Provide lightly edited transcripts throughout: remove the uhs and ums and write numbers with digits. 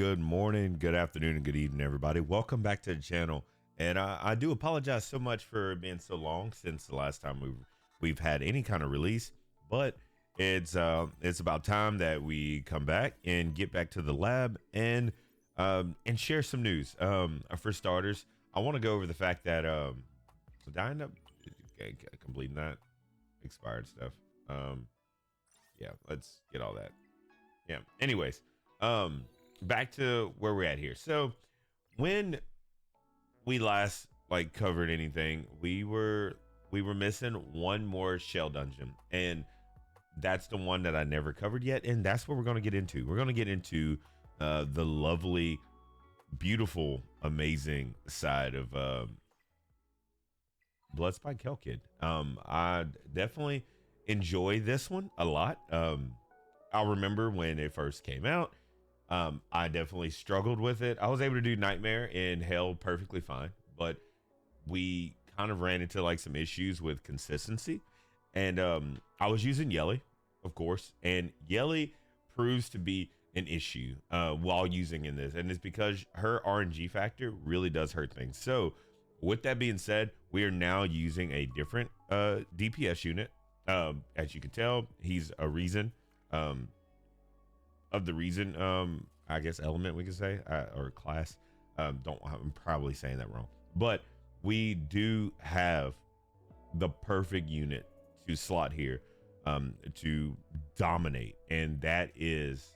Good morning, good afternoon, and good evening, everybody. Welcome back to the channel. And I do apologize so much for being so long since the last time we've had any kind of release, but it's about time that we come back and get back to the lab and share some news. For starters, I want to go over the fact that did I end up completing that expired stuff? Yeah, let's get all that. Yeah. Anyways, back to where we're at here. So when we last covered anything, we were missing one more shell dungeon, and that's the one that I never covered yet, and that's what we're going to get into. We're going to get into the lovely, beautiful, amazing side of Bloodspike Hellkid. I definitely enjoy this one a lot. I remember when it first came out. I definitely struggled with it. I was able to do Nightmare in Hell perfectly fine, but we kind of ran into some issues with consistency. And I was using Yelly, of course, and Yelly proves to be an issue while using in this. And it's because her RNG factor really does hurt things. So with that being said, we are now using a different DPS unit. As you can tell, he's a reason. Of the reason, I guess element we could say, or class. I'm probably saying that wrong, but we do have the perfect unit to slot here, to dominate, and that is,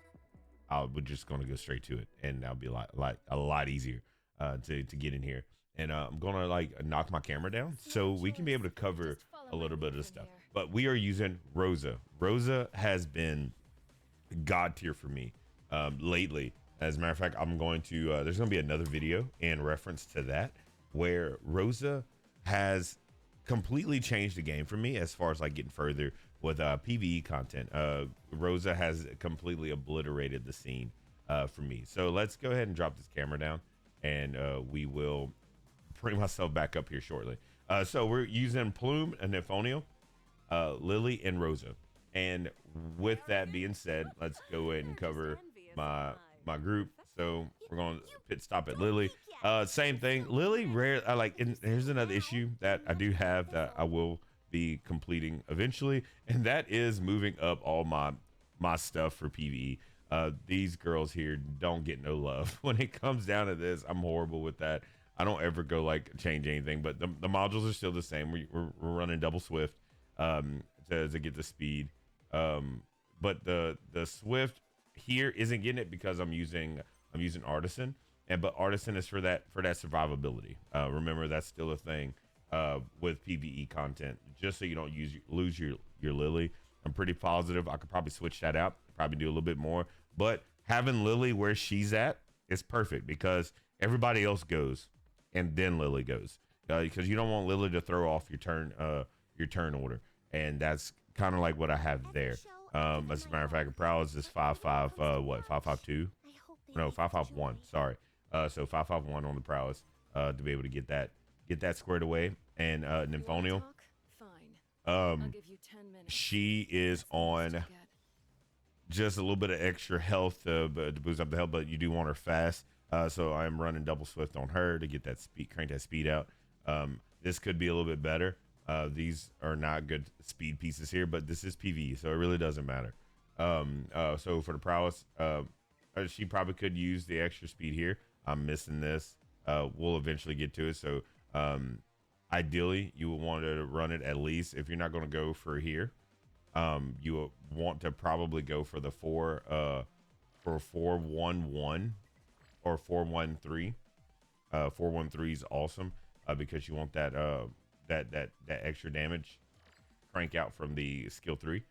we're just going to go straight to it, and that'll be a lot easier to get in here. And I'm gonna knock my camera down so we can be able to cover a little bit of the stuff. But we are using Rosa. Rosa has been god tier for me lately. As a matter of fact, I'm going to there's going to be another video in reference to that where Rosa has completely changed the game for me as far as getting further with PvE content. Rosa has completely obliterated the scene for me. So let's go ahead and drop this camera down, and we will bring myself back up here shortly. So we're using Plume and Inferno, Lily, and Rosa. And with that being said, let's go ahead and cover my group. So we're going to pit stop at Lily. Same thing. Lily rare. And here's another issue that I do have that I will be completing eventually, and that is moving up all my stuff for PvE. These girls here don't get no love when it comes down to this. I'm horrible with that. I don't ever go change anything, but the modules are still the same. We're running double swift to get the speed. But the swift here isn't getting it because I'm using artisan, but artisan is for that survivability. Remember, that's still a thing with PvE content, just so you don't lose your Lily. I'm pretty positive I could probably switch that out, probably do a little bit more, but having Lily where she's at is perfect because everybody else goes and then Lily goes, because you don't want Lily to throw off your turn order, and that's kind of what I have there. As a matter of fact, prowess is 5.5, what, 5.52? No, 5.51. Sorry. So 5.51 on the prowess to be able to get that squared away. And Inferno, she is on just a little bit of extra health to boost up the health, but you do want her fast. So I'm running double swift on her to get that speed, crank that speed out. This could be a little bit better. These are not good speed pieces here, but this is PvE, so it really doesn't matter. So for the prowess, she probably could use the extra speed here. I'm missing this. We'll eventually get to it. So ideally, you would want to run it at least, if you're not going to go for here. You will want to probably go for the 411 or 413. 413 is awesome because you want that that extra damage crank out from the skill 3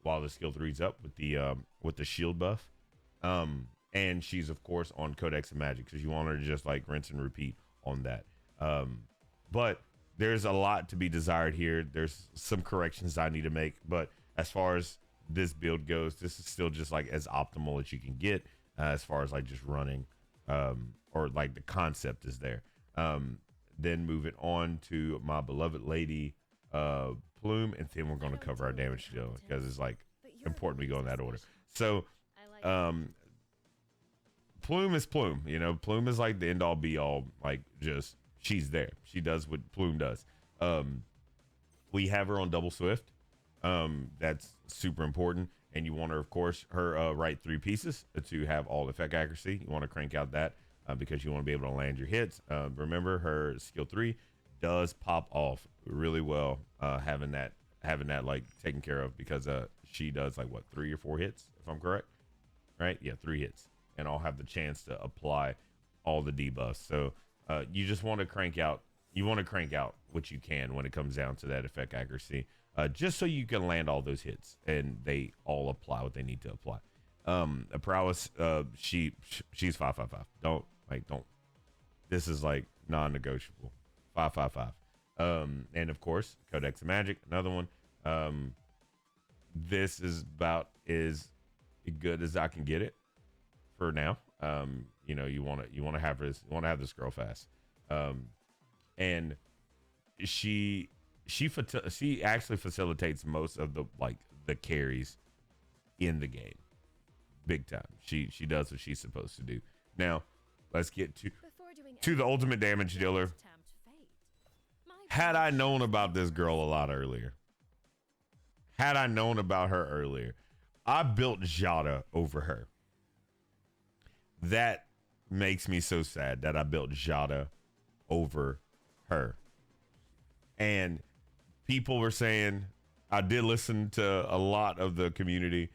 while the skill 3 is up with the shield buff. And she's of course on Codex of Magic because you want her to just rinse and repeat on that. But there's a lot to be desired here. There's some corrections I need to make, but as far as this build goes, this is still just as optimal as you can get, as far as just running, or the concept is there. Then moving on to my beloved lady, Plume, and then we're going to cover our damage deal because it's important we go in that order. So Plume is Plume. You know, Plume is like the end all be all. Like, just she's there. She does what Plume does. We have her on double swift. That's super important. And you want her, of course, her right 3 pieces to have all effect accuracy. You want to crank out that because you want to be able to land your hits. Remember, her skill 3 does pop off really well. Having that like taken care of, because she does like what, 3 or 4 hits, if I'm correct, right? Yeah, 3 hits, and I'll have the chance to apply all the debuffs. So you just want to crank out. You want to crank out what you can when it comes down to that effect accuracy, just so you can land all those hits and they all apply what they need to apply. A prowess, she's 555. Don't. This is like non-negotiable. 555. And of course, Codex of Magic, another one. This is about as good as I can get it for now. You know, you want to have this girl fast. And she actually facilitates most of the carries in the game, big time. She does what she's supposed to do. Now, let's get to the ultimate damage dealer. Had I known about this girl a lot earlier, I built Jada over her. That makes me so sad that I built Jada over her. And people were saying, I did listen to a lot of the community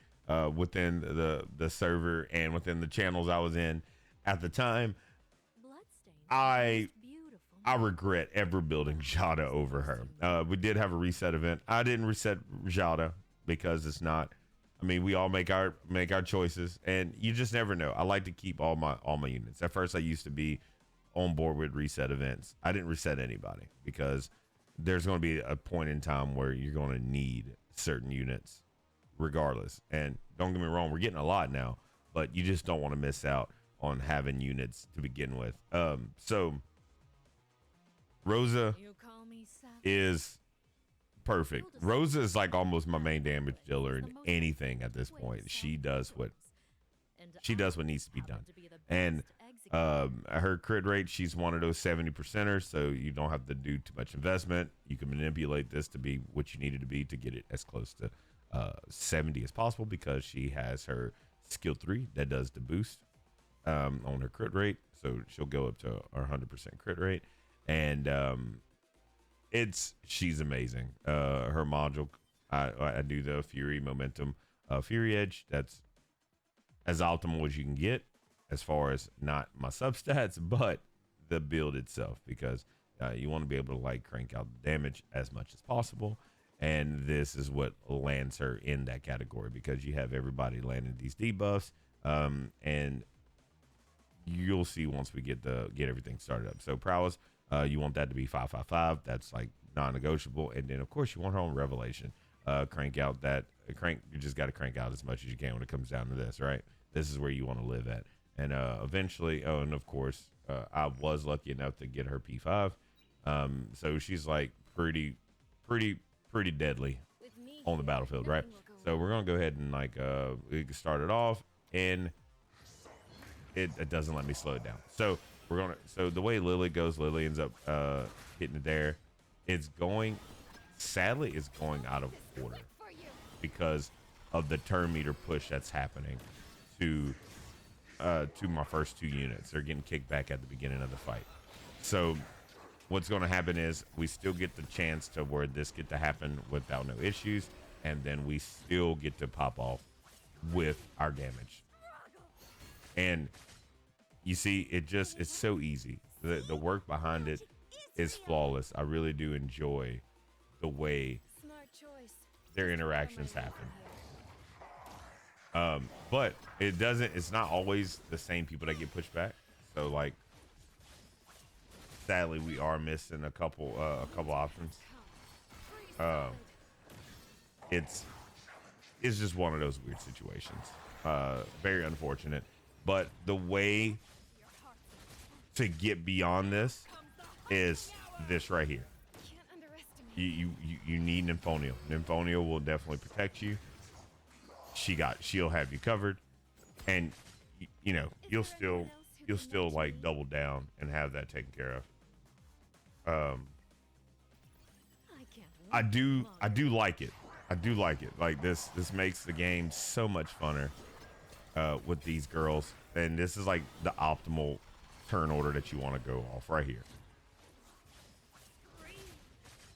within the server and within the channels I was in at the time. I regret ever building Jada over her. We did have a reset event. I didn't reset Jada because it's not. I mean, we all make our choices, and you just never know. I like to keep all my units. At first, I used to be on board with reset events. I didn't reset anybody because there's going to be a point in time where you're going to need certain units regardless. And don't get me wrong, we're getting a lot now, but you just don't want to miss out on having units to begin with. So Rosa is perfect. Rosa is like almost my main damage dealer in anything at this point. She does what needs to be done. And her crit rate, she's one of those 70%ers, so you don't have to do too much investment. You can manipulate this to be what you need it to be to get it as close to 70 as possible, because she has her skill 3 that does the boost on her crit rate, so she'll go up to our 100% crit rate. And she's amazing. Her module, I do the Fury Momentum Fury Edge. That's as optimal as you can get as far as not my substats, but the build itself, because you want to be able to like crank out the damage as much as possible. And this is what lands her in that category, because you have everybody landing these debuffs. And you'll see once we get everything started up. So prowess, you want that to be 555. That's like non-negotiable. And then of course you want her on revelation. You just got to crank out as much as you can when it comes down to this, right? This is where you want to live at. And eventually, and of course, I was lucky enough to get her P5. So she's like pretty deadly on the battlefield, right? So we're gonna go ahead and we can start it off, and it doesn't let me slow it down. So so the way Lily goes, Lily ends up hitting it there. Sadly, it's going out of order because of the turn meter push that's happening to my first 2 units. They're getting kicked back at the beginning of the fight. So what's going to happen is we still get the chance to where this get to happen without no issues, and then we still get to pop off with our damage. And you see, it's so easy. The work behind it is flawless. I really do enjoy the way their interactions happen. But it's not always the same people that get pushed back. So like, sadly, we are missing a couple options. It's just one of those weird situations. Very unfortunate. But the way to get beyond this is this right here. You need Nymphonia. Nymphonia will definitely protect you. She'll have you covered, and you know, you'll still like double down and have that taken care of. I do like it. I do like it. Like this makes the game so much funner with these girls, and this is like the optimal turn order that you want to go off right here.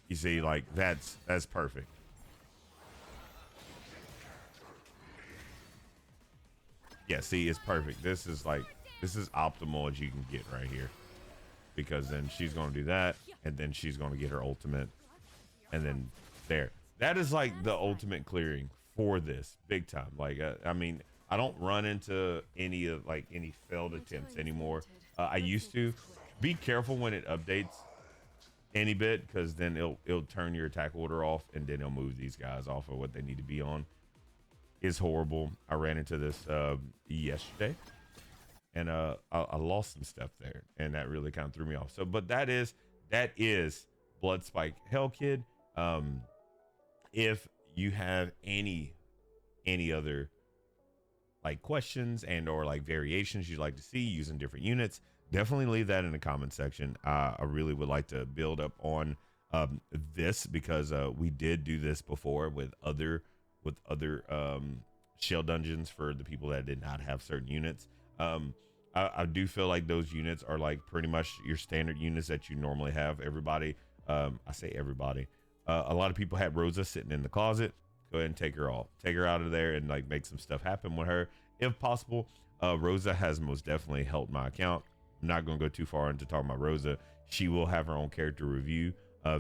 You see, like that's perfect. Yeah, see, it's perfect. This is optimal as you can get right here, because then she's going to do that, and then she's going to get her ultimate, and then there. That is like the ultimate clearing for this big time. Like, I mean, I don't run into any failed attempts anymore. I used to. Be careful when it updates any bit, because then it'll turn your attack order off, and then it'll move these guys off of what they need to be on. Is horrible. I ran into this yesterday, and I lost some stuff there, and that really kind of threw me off. So, but that is Bloodspike Hellkid. If you have any other like questions and or like variations you'd like to see using different units, definitely leave that in the comment section. I really would like to build up on this, because we did do this before with other shell dungeons for the people that did not have certain units. I do feel like those units are like pretty much your standard units that you normally have. Everybody, I say everybody, a lot of people had Rosa sitting in the closet. Go ahead and take her out of there, and like make some stuff happen with her if possible. Rosa has most definitely helped my account. I'm not going to go too far into talking about Rosa. She will have her own character review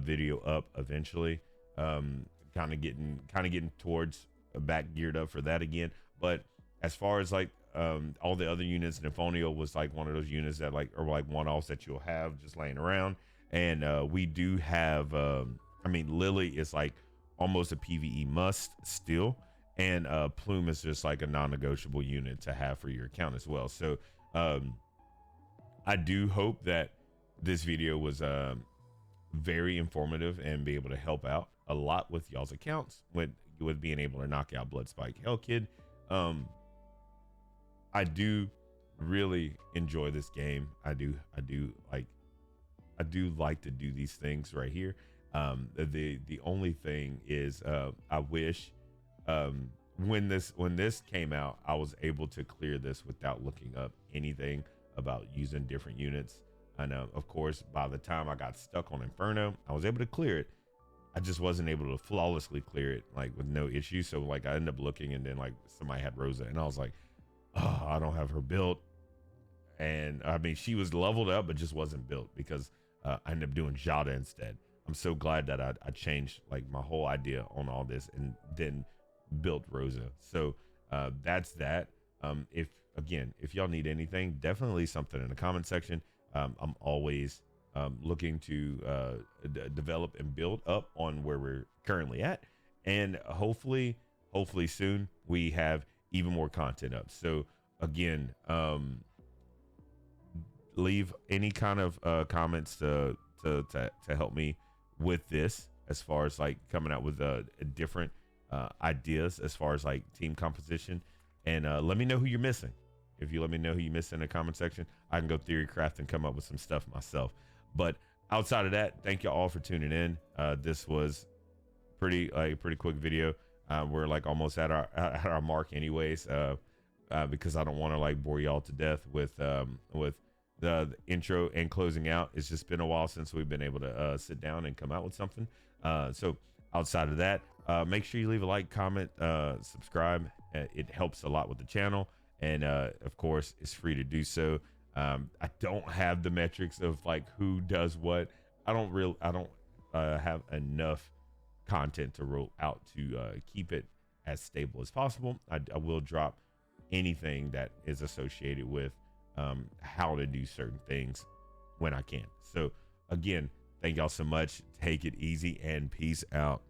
video up eventually. Kind of getting towards back geared up for that again. But as far as like all the other units, Inferno was like one of those units that like are like one-offs that you'll have just laying around. And we do have I mean, Lily is like almost a PvE must still, and Plume is just like a non-negotiable unit to have for your account as well. So I do hope that this video was very informative and be able to help out a lot with y'all's accounts with being able to knock out Bloodspike Hellkid. I do really enjoy this game. I do like to do these things right here. The only thing is I wish when this came out, I was able to clear this without looking up anything about using different units. And of course, by the time I got stuck on Inferno, I was able to clear it. I just wasn't able to flawlessly clear it like with no issue. So like I ended up looking, and then like somebody had Rosa, and I was like, oh, I don't have her built. And I mean, she was leveled up, but just wasn't built, because I ended up doing Jada instead. I'm so glad that I changed like my whole idea on all this and then built Rosa. So that's that. If y'all need anything, definitely leave something in the comment section. I'm always looking to develop and build up on where we're currently at, and hopefully soon we have even more content up. So again, leave any kind of comments to help me with this, as far as like coming out with different ideas as far as like team composition, and let me know who you're missing. If you let me know who you miss in the comment section, I can go theory craft and come up with some stuff myself. But outside of that, thank you all for tuning in. This was pretty quick video. We're like almost at our mark anyways, because I don't want to like bore y'all to death with the intro and closing out. It's just been a while since we've been able to sit down and come out with something. So outside of that, make sure you leave a like, comment, subscribe. It helps a lot with the channel. And of course, it's free to do so. I don't have the metrics of like who does what. I don't have enough content to roll out to keep it as stable as possible. I will drop anything that is associated with how to do certain things when I can. So again, thank y'all so much. Take it easy and peace out.